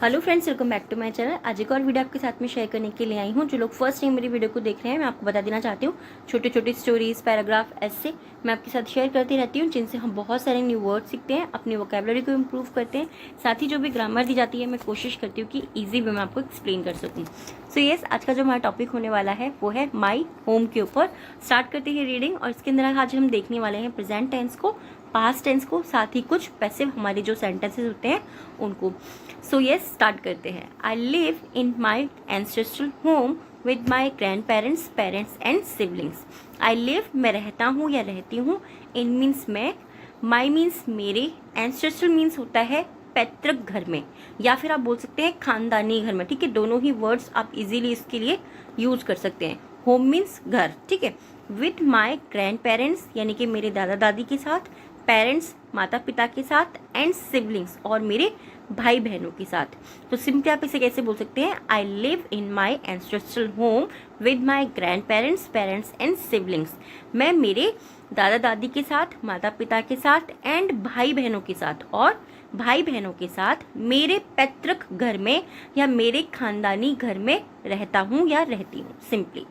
Hello friends, welcome back to my channel. आज एक और वीडियो आपके साथ में शेयर करने के लिए आई हूँ। जो लोग फर्स्ट टाइम मेरी वीडियो को देख रहे हैं, मैं आपको बता देना चाहती हूँ, छोटी छोटी स्टोरीज, पैराग्राफ ऐसे मैं आपके साथ शेयर करती रहती हूँ, जिनसे हम बहुत सारे न्यू वर्ड सीखते हैं, अपनी वोकैबुलरी को इम्प्रूव करते हैं। साथ ही जो भी ग्रामर दी जाती है, मैं कोशिश करती हूँ कि ईजी वे में आपको एक्सप्लेन कर सकूँ। सो यस, आज का जो हमारा टॉपिक होने वाला है वो है माई होम के ऊपर। स्टार्ट करते हैं रीडिंग, और इसके अंदर आज हम देखने वाले हैं प्रेजेंट टेंस को, पास्ट टेंस को, साथ ही कुछ पैसिव हमारे जो सेंटेंसेस होते हैं उनको। सो यस, स्टार्ट करते हैं। I live in my ancestral home with my grand parents, parents and siblings. I live, मैं रहता हूँ या रहती हूँ, इन मीन्स मैं, माई मीन्स मेरे, एंसेस्ट्रल मीन्स होता है पैतृक घर में, या फिर आप बोल सकते हैं खानदानी घर में। ठीक है, दोनों ही वर्ड्स आप इजीली इसके लिए यूज कर सकते हैं। होम मीन्स घर, ठीक है। विद माई ग्रैंड पेरेंट्स यानी कि मेरे दादा दादी के साथ, पेरेंट्स माता पिता के साथ, एंड सिबलिंग्स और मेरे भाई बहनों के साथ। तो सिंपली आप इसे कैसे बोल सकते हैं? I live in my ancestral home with my grand parents, parents and siblings. मैं मेरे दादा दादी के साथ, माता पिता के साथ, एंड भाई बहनों के साथ, और भाई बहनों के साथ मेरे पैतृक घर में या मेरे खानदानी घर में रहता हूँ या रहती हूँ। Simply,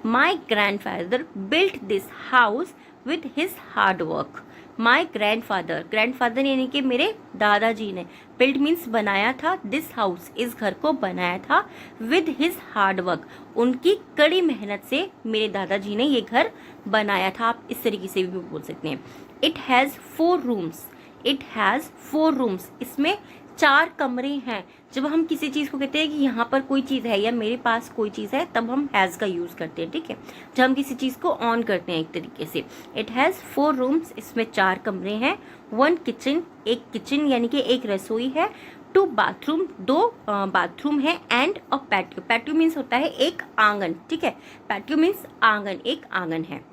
my grandfather built this house with his hard work. My grandfather, grandfather यानी कि मेरे दादाजी ने, बिल्ड मीन्स बनाया था, दिस हाउस इस घर को बनाया था, विद हिज हार्ड वर्क उनकी कड़ी मेहनत से मेरे दादाजी ने ये घर बनाया था। आप इस तरीके से भी बोल सकते हैं। It has 4 rooms, it has 4 rooms, इसमें 4 कमरे हैं। जब हम किसी चीज़ को कहते हैं कि यहाँ पर कोई चीज़ है या मेरे पास कोई चीज़ है, तब हम हैज़ का यूज़ करते हैं। ठीक है, जब हम किसी चीज़ को ऑन करते हैं एक तरीके से। इट हैज़ 4 रूम्स, इसमें 4 कमरे हैं। 1 किचन, एक किचन यानी कि एक रसोई है। 2 बाथरूम, 2 बाथरूम है। And a patio, patio means होता है एक आंगन। ठीक है, पैटियो मीन्स आंगन, एक आंगन है।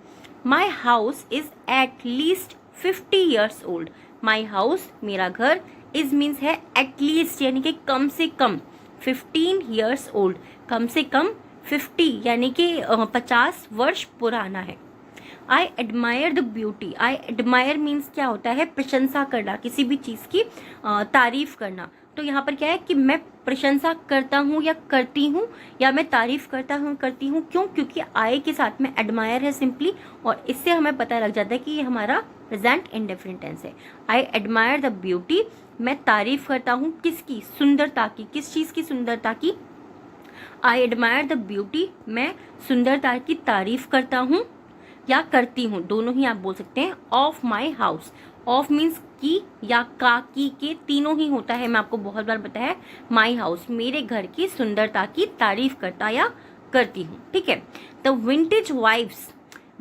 माई house is at least 50 years old. My house मेरा घर, इज मीन्स है एटलीस्ट यानी कि कम से कम, 15 ईयर्स ओल्ड कम से कम 50 यानी कि 50 वर्ष पुराना है। I admire the beauty, I admire means क्या होता है? प्रशंसा करना, किसी भी चीज़ की तारीफ करना। तो यहाँ पर क्या है कि मैं प्रशंसा करता हूँ या करती हूँ, या मैं तारीफ करता हूँ करती हूँ। क्यों? क्योंकि आई के साथ में एडमायर है सिंपली, और इससे हमें पता लग जाता है कि ये हमारा प्रेजेंट इंडेफिनिट टेंस है। आई एडमायर द ब्यूटी, मैं तारीफ करता हूँ किसकी? सुंदरता की। किस चीज़ की? सुंदरता की। आई एडमायर द ब्यूटी, मैं सुंदरता की तारीफ करता हूँ या करती हूँ, दोनों ही आप बोल सकते हैं। Of my house, of means की या का, की के तीनों ही होता है, मैं आपको बहुत बार बताया है। माई हाउस मेरे घर की सुंदरता की तारीफ करता या करती हूँ। ठीक है। The vintage wives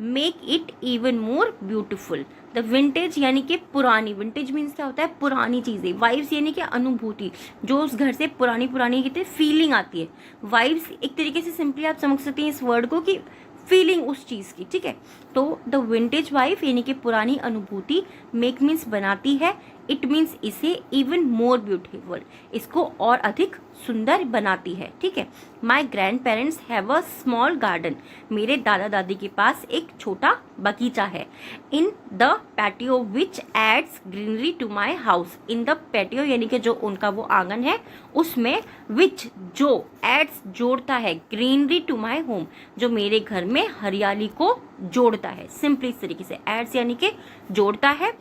make it even more beautiful. The vintage यानी कि पुरानी, विंटेज मीन्स क्या होता है? पुरानी चीजें। वाइव्स यानी कि अनुभूति, जो उस घर से पुरानी पुरानी कहते हैं फीलिंग आती है। वाइव्स एक तरीके से सिंपली आप समझ सकते हैं इस वर्ड को कि फीलिंग उस चीज की। ठीक है, तो द विंटेज वाइफ यानी कि पुरानी अनुभूति, मेक मीन्स बनाती है, इट मीन्स इसे, इवन मोर ब्यूटीफुल इसको और अधिक सुंदर बनाती है। ठीक है। My grandparents have a small garden, मेरे दादा दादी के पास एक छोटा बगीचा है। In the patio which adds greenery to my house, in the patio यानी कि जो उनका वो आंगन है, उसमें विच जो एड्स जोड़ता है, ग्रीनरी टू माई होम जो मेरे घर में हरियाली को जोड़ता है। सिंपली इस तरीके से, एड्स यानी कि जोड़ता है,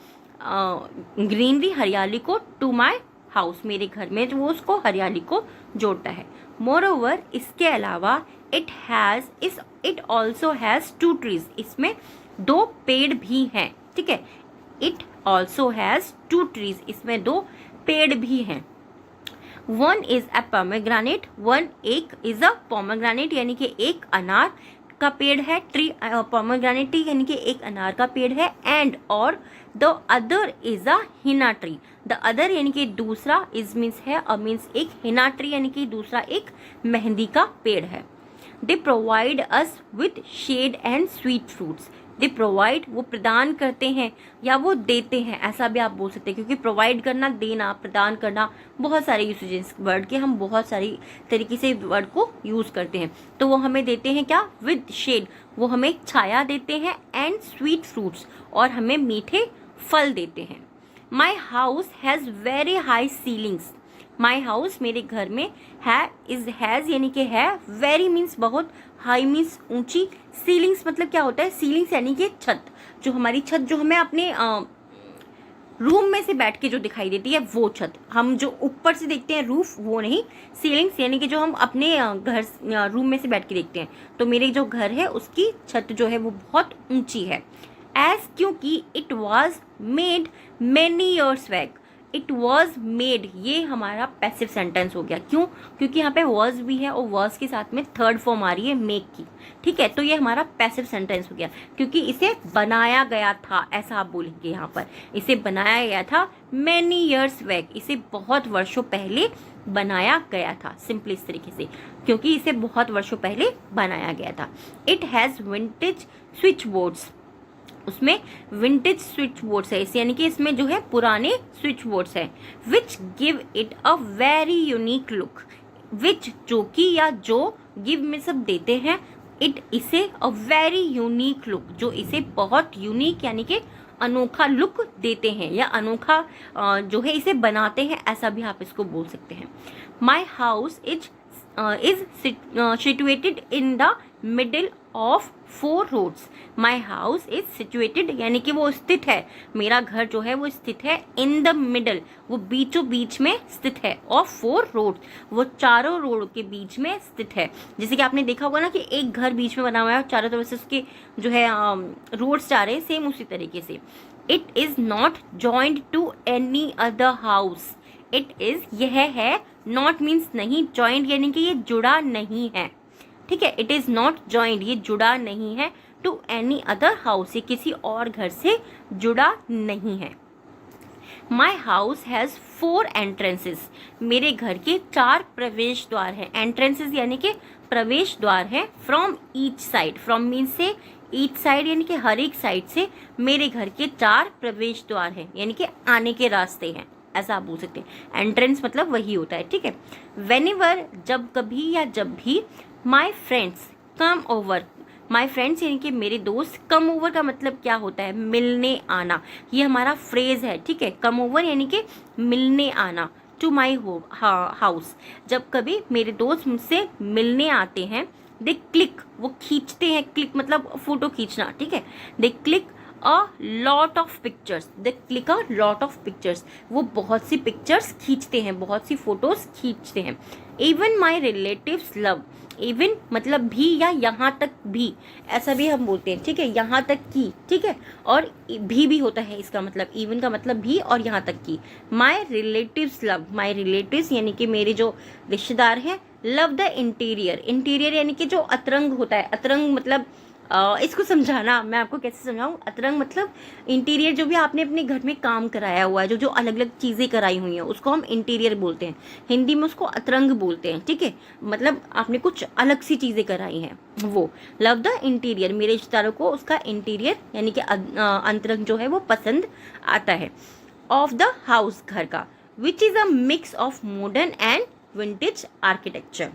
ग्रीनरी हरियाली को, टू माई हाउस मेरे घर में जो वो उसको हरियाली को जोड़ता है। मोर ओवर इसके अलावा, इट ऑल्सो हैज 2 ट्रीज, इसमें 2 पेड़ भी हैं। ठीक है, इट ऑल्सो हैज 2 ट्रीज, इसमें 2 पेड़ भी हैं। 1 इज अ पोमेग्रेनेट, 1 एक इज अ पोमेग्रेनेट यानी कि एक अनार का पेड़ है। ट्री पोमेग्रेनेट यानी कि एक अनार का पेड़ है। एंड और the other is a Hina tree, the other यानी कि दूसरा, इज मीन्स है, और मीन्स एक, हिना ट्री यानी कि दूसरा एक मेहंदी का पेड़ है। They provide us with shade and sweet fruits, they provide वो प्रदान करते हैं या वो देते हैं, ऐसा भी आप बोल सकते हैं, क्योंकि प्रोवाइड करना, देना, प्रदान करना, बहुत सारे यूसेजेस वर्ड के, हम बहुत सारी तरीके से वर्ड को यूज करते हैं। तो वो हमें देते हैं क्या? विद शेड, वो हमें छाया देते हैं, एंड स्वीट फ्रूट्स और हमें मीठे फल देते हैं। My house has very high ceilings, my house मेरे घर में, है इज हैज़ यानी कि है, वेरी मीन्स बहुत, हाई मीन्स ऊंची, सीलिंग्स मतलब क्या होता है, सीलिंग्स यानी कि छत, जो हमारी छत जो हमें अपने रूम में से बैठ के जो दिखाई देती है वो छत, हम जो ऊपर से देखते हैं रूफ वो नहीं, सीलिंग्स यानी कि जो हम अपने घर रूम में से बैठ के देखते हैं। तो मेरे जो घर है उसकी छत जो है वो बहुत ऊंची है। एज क्योंकि it was made many years back, it was made ये हमारा पैसिव सेंटेंस हो गया। क्यों? क्योंकि यहाँ पे वॉज भी है और वॉज के साथ में थर्ड फॉर्म आ रही है मेक की, ठीक है। तो ये हमारा पैसिव सेंटेंस हो गया क्योंकि इसे बनाया गया था, ऐसा आप बोलेंगे यहाँ पर, इसे बनाया गया था मैनी ईयर्स बैक, इसे बहुत वर्षों पहले बनाया गया था, सिंपली इस तरीके से, क्योंकि इसे बहुत वर्षों पहले बनाया गया था। It has vintage switch boards, उसमें विंटेज स्विच बोर्ड्स है, यानी कि इसमें जो है पुराने स्विच बोर्ड्स है। Which give it a very unique look, which जो कि या जो, गिव में सब देते हैं, इट इसे अ वेरी यूनिक लुक, जो इसे बहुत यूनिक यानी कि अनोखा लुक देते हैं या अनोखा जो है इसे बनाते हैं, ऐसा भी आप इसको बोल सकते हैं। My house is situated in the middle of 4 roads, my house is situated यानी कि वो स्थित है, मेरा घर जो है वो स्थित है, इन द मिडल वो बीचों बीच में स्थित है, ऑफ 4 रोड्स वो चारों रोड के बीच में स्थित है। जैसे कि आपने देखा होगा ना कि एक घर बीच में बना हुआ है, चारों तरफ से उसके जो है रोड्स जा रहे हैं, सेम उसी तरीके से। It is not joined to any other house, it is यह है, नॉट मीन्स नहीं, जॉइंट यानी कि ये जुड़ा नहीं है, ठीक है। इट इज नॉट जॉइंट ये जुड़ा नहीं है, टू एनी अदर हाउस ये किसी और घर से जुड़ा नहीं है। माई हाउस हैज़ 4 एंट्रेंसेस, मेरे घर के 4 प्रवेश द्वार हैं, एंट्रेंसेस यानी कि प्रवेश द्वार है। From each side, from means से, ईच साइड यानी कि हर एक साइड से मेरे घर के 4 प्रवेश द्वार हैं, यानी कि आने के रास्ते हैं, ऐसा आप बोल सकते हैं। एंट्रेंस मतलब वही होता है, ठीक है। वेनेवर जब कभी या जब भी, my friends come over, my friends यानी कि मेरे दोस्त, कम ओवर का मतलब क्या होता है, मिलने आना, ये हमारा फ्रेज है, ठीक है। कम ओवर यानी कि मिलने आना, टू माई हाउस, जब कभी मेरे दोस्त मुझसे मिलने आते हैं, दे क्लिक वो खींचते हैं, क्लिक मतलब फोटो खींचना, ठीक है। दे click a lot of pictures, they click a lot of pictures वो बहुत सी पिक्चर्स खींचते हैं, बहुत सी फोटोज खींचते हैं। Even my relatives love, even मतलब भी या यहाँ तक भी, ऐसा भी हम बोलते हैं, ठीक है, यहाँ तक की, ठीक है, और भी होता है इसका मतलब, इवन का मतलब भी और यहाँ तक की। माई रिलेटिव्स लव, माई रिलेटिव्स यानी कि मेरे जो रिश्तेदार हैं, लव द इंटीरियर, इंटीरियर यानी कि जो अतरंग होता है, अतरंग मतलब इसको समझाना मैं आपको कैसे समझाऊं, अतरंग मतलब इंटीरियर जो भी आपने अपने घर में काम कराया हुआ है, जो जो अलग अलग चीज़ें कराई हुई हैं उसको हम इंटीरियर बोलते हैं, हिंदी में उसको अतरंग बोलते हैं, ठीक है। मतलब आपने कुछ अलग सी चीज़ें कराई हैं वो। लव द इंटीरियर, मेरे रिश्तेदारों को उसका इंटीरियर यानी कि अंतरंग जो है वो पसंद आता है। ऑफ द हाउस घर का, which is a mix of modern and vintage architecture,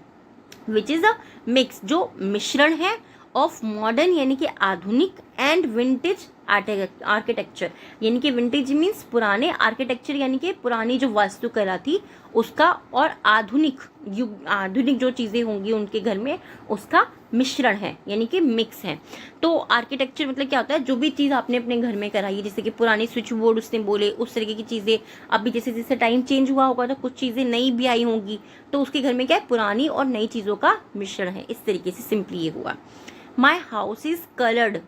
which is a mix जो मिश्रण है, ऑफ मॉडर्न यानी कि आधुनिक, एंड विंटेज आर्किटेक्चर यानी कि विंटेज मीन्स पुराने, आर्किटेक्चर यानी कि पुरानी जो वास्तुकला थी उसका, और आधुनिक युग, आधुनिक जो चीज़ें होंगी उनके घर में उसका मिश्रण है यानी कि मिक्स है। तो आर्किटेक्चर मतलब क्या होता है, जो भी चीज़ आपने अपने घर में कराई है, जैसे कि पुराने स्विच बोर्ड उसने बोले, उस तरीके की चीज़ें। अभी जैसे जैसे टाइम चेंज हुआ होगा तो कुछ चीज़ें नई भी आई होंगी, तो उसके घर में क्या है, पुरानी और नई चीज़ों का मिश्रण है, इस तरीके से सिंपली ये हुआ। माई house is coloured,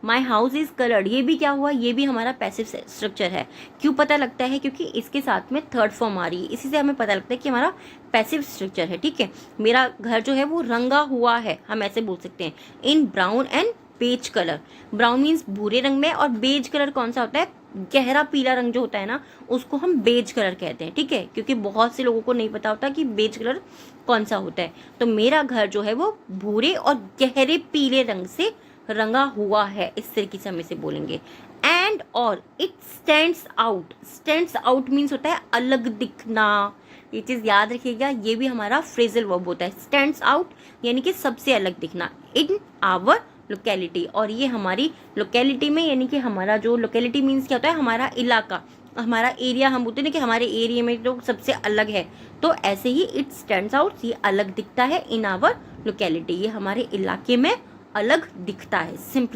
my house is coloured ये भी क्या हुआ, ये भी हमारा पैसिव स्ट्रक्चर है। क्यों पता लगता है, क्योंकि इसके साथ में थर्ड फॉर्म आ रही है, इसी से हमें पता लगता है कि हमारा पैसिव स्ट्रक्चर है, ठीक है। मेरा घर जो है वो रंगा हुआ है, हम ऐसे बोल सकते हैं, in brown and beige colour, brown means भूरे रंग में, और बेज कलर कौन सा होता है, गहरा पीला रंग जो होता है ना उसको हम बेज कलर कहते हैं, ठीक है। क्योंकि बहुत से लोगों को नहीं पता होता कि बेज कलर कौन सा होता है। तो मेरा घर जो है वो भूरे और गहरे पीले रंग से रंगा हुआ है, इस तरीके से हम इसे बोलेंगे। एंड और it stands out, stands out means होता है अलग दिखना, ये चीज़ याद रखिएगा, ये भी हमारा फ्रेजल वर्ब होता है। स्टैंड्स आउट यानी कि सबसे अलग दिखना, इन आवर लोकेलिटी, और ये हमारी लोकेलिटी में यानी कि हमारा जो लोकेलिटी मीन्स क्या होता है, हमारा इलाका, हमारा एरिया, हम बोलते हैं ना कि हमारे एरिया में तो सबसे अलग है, तो ऐसे ही इट स्टैंड्स आउट, ये अलग दिखता है इन आवर लोकेलिटी, ये हमारे इलाके में अलग दिखता है, सिंपली